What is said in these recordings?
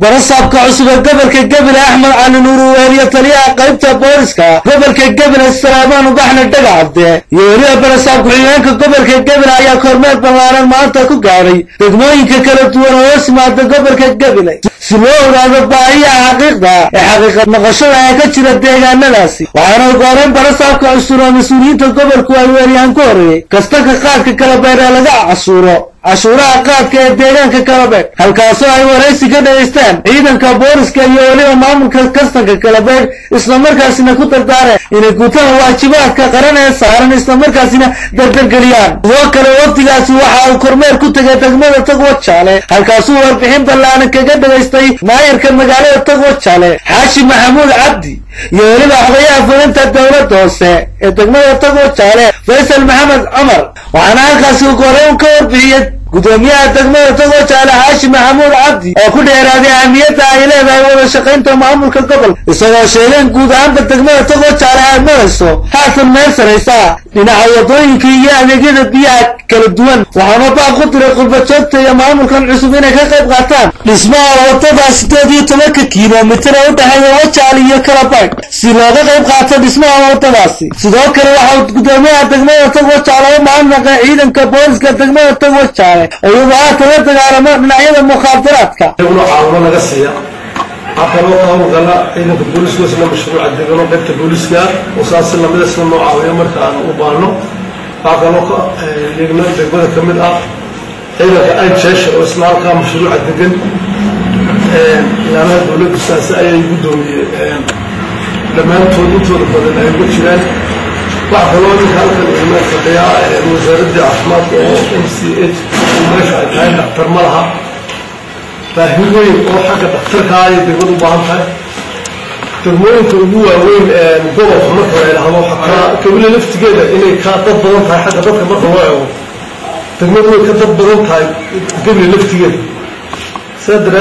برصاب كعصب قبل كقبل أحمد على نور وهي طريقة قريبة بورسكا قبل كقبل السلام وبحنا الدقعد يوري برصاب كعيانك قبل كقبل يا كرمال بلارن ما أنت كقاري تجمعين ككلت وراسم هذا قبل كقبل سلوه هذا باهي حقيقة نقشنا كتير الدقيقة ناسي وأنا قارن برصاب كعصب مسؤولين قبل كواليان كوري كستك قاد ككلبير لقى عشورة قاد كديران ككلبير هل كاسوا أي ورئيس كده يستان إذا كبورس كيولي ومعمل كستك ككلبير إسلامر كاسينا كتر داره إن كتر واجبات كقرن سهران إسلامر كاسينا دردر قليان وكل وقت كاسي وحاو كرمير كتر تجمع تقوت شاله هل كاسوا وربحين بلانه كجد يستي ما يركن مجاله تقوت شاله حاشي محمود عبدي يولي بحضية فلنت الدولة توسع تجمع تقوت شاله فيصل محمد عمر وأنا كاسو قرون كوربية قدوميها تجمع تقوت على حاشي محمود عبدي وكل إرادة أهميتها إليه بأيوة شقينته معمول كالقبل إصدار شيلين قود عام بالتجمع تقوت على المرسو حاصل ميسر إساء لنعوضوين كيها نجد بيها كالدوان وحما بقى قدر قلبة شبطة يا معمول كان عصوبين كاقب غاتان نسمع وطبع 6 كيلومتر ودهاية وشعالية كراباك سيلاغة قيب غاتان نسمع وطبعسي سيدوك الوحاوة قدوميها تجمع تقوت على معمل عيدا كبولس كالتجمع تقوت على أيوة تبدأ على من عيد المخابرات كا. يقولوا عاونا قصية. عقلوا قاموا قلا إنه البوليس وصلنا مشروع عندنا بيت البوليس كا وصلنا مدرسة معاوية مركان وبانو. عقلوا يجمع تقبل كمل إلى أي شيء وصلنا كام مشروع عندنا. لأن البوليس أساسا يقولون لما تولوا بدنا يقول شيء. وعقلوا لي هذا الإيمان الخطيئة وزارة العاصمة MCH ومشهد هاي دكتور مرها فهموين أو حاجة دكتور هاي بيقولوا بعضها ترمون كلوا وين مقوم مرة إلى هم حتى كل لفت كده إني كاتب بلون هاي حاجة دكتور مرة واعي ترمون كاتب بلون هاي قبل لفت كده صدر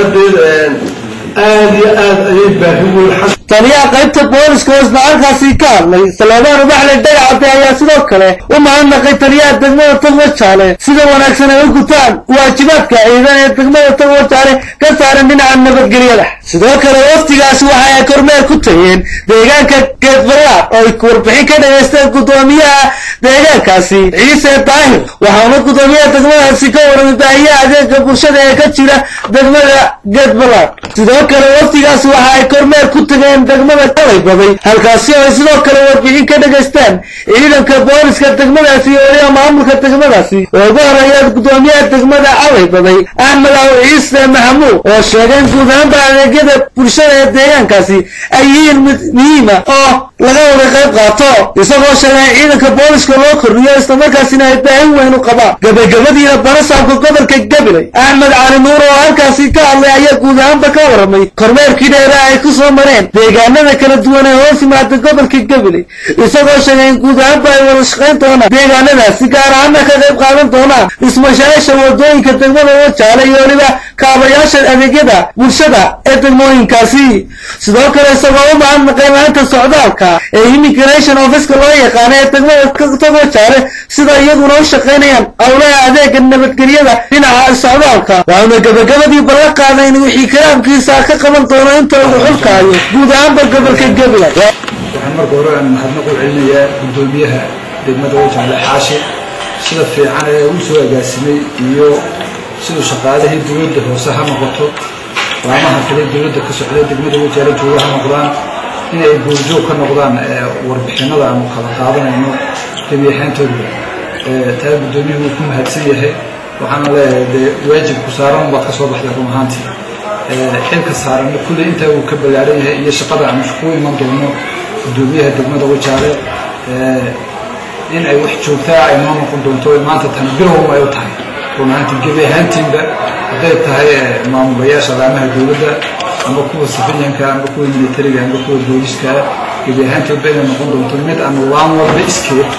يبهموا الحق طريقة قيبت بوليس كوز معركة سيكار سليمان وبحل الدقعة يا سيدوك له وما أنك طريقة تقمية تغوش عليه سيدو ونكسنا يقوتان واجباتك إذا تقمية تغوش عليه كسار من عن نبت قريلة سيدوك له وفتقاس وحيا كرمير كتين ديقان كتبرات أو يكور بحين كده يستيق قدومية ديقان كاسي عيسى طاهر وحاولت قدومية تقمية سيكور مباهية عديك برشادة كتشيرة تقمية قدبرات سيدوك له وفتقاس وحيا كرمير كتين degmada kalay baday halkaasi ay sidoo kale warbixin ka dhageystaan ciidanka booliska degmadaasi iyo maamulka degmadaasi oo go'aanaya gudoomiyaha degmada calay baday Ahmed Ciise Maxamuud oo sheegay guud ahaan adeegyada bulshada ee deegaankaasi ay yihiin muhiim oo laga wada qayb qaato isagoo sheegay ciidanka booliska loo kordhiyo isla markaasina ay baahin weyn u qabaan gabagabadii barasaabka gobolka Gabiley Ahmed Cali Nuur oo halkaasi ka hadlay ayaa guud ahaan ka warramay kormeerkii dheeraa ay ku soo mareen deegaanada kala duwan ee hoos yimaada gobolka Gabiley isagoo sheegay guud ahaan ay wada shaqayn doonaan deegaanadaasi gaar ahaan ka qayb qaadan doonaan dhismayaasha wadooyinka degmada Wajaale iyo waliba kaabayaasha adeegyada bulshada ee degmooyinkaasi sidoo kale isagoo u baahan qiimaynta socdaalka ee immigration office loo yaqaan ee degmada Wajaale sida iyaguna u shaqaynayaan awlaha adeegga nabadgelyada dhinaca socdaalka waana gabagabadii ballan qaaday in wixii kalaamkiisa ka qaban doono inta uu xulkaayo guud ahaan gobolka Gabiley waxaan marka hore mahadnaq u celinayaa gudoomiyaha degmada Wajaale xaashi sida fiican ee uu soo agaasimay iyo sida shaqaalaha dawladda hoose ha noqoto waamaha kale dawladda ka socda degmada Wajaale jooga ha noqdaan in ay go'aan ka noqdaan warbixinada aan kala qaadanayno qiimayntoodii taa gudoomiyuhu ku mahadsan yahay waxaan leeyahay waajib ku saaran baad ka soo baxday rumaantii xilka saaran kulli inta uu ka balaaran yahay iyo shaqada aan isku iman doono gudoomiyaha degmada Wajaale in ay wax joogtaa ay noqon doonto maanta tan bilow ay u tahay rumaantii gabeehantiinba haday tahay maamulayaasha laamaha dawladda ama kuwa safiyanka ama kuwa militariga ama kuwa booliska gabeehantiinba ay noqon doonto mid aan waan walba iskeed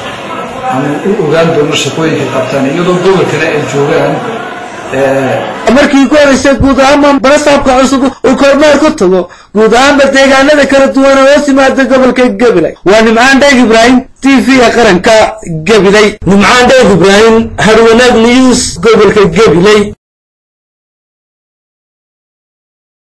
ama u ogaan doono shaqooyinka qabtaan iyadoo gobolka ay joogaan markii ku horeysay guud ahaan barasaabka cusub uu kormeer ku tago guud ahaan deegaanada kala duwan oo simaada gobolka Gabiley waa Nimcaan Dheeg Ibrahim TV qaranka Gabiley Nimcaan Dheeg Ibrahim Harwanaag News gobolka Gabiley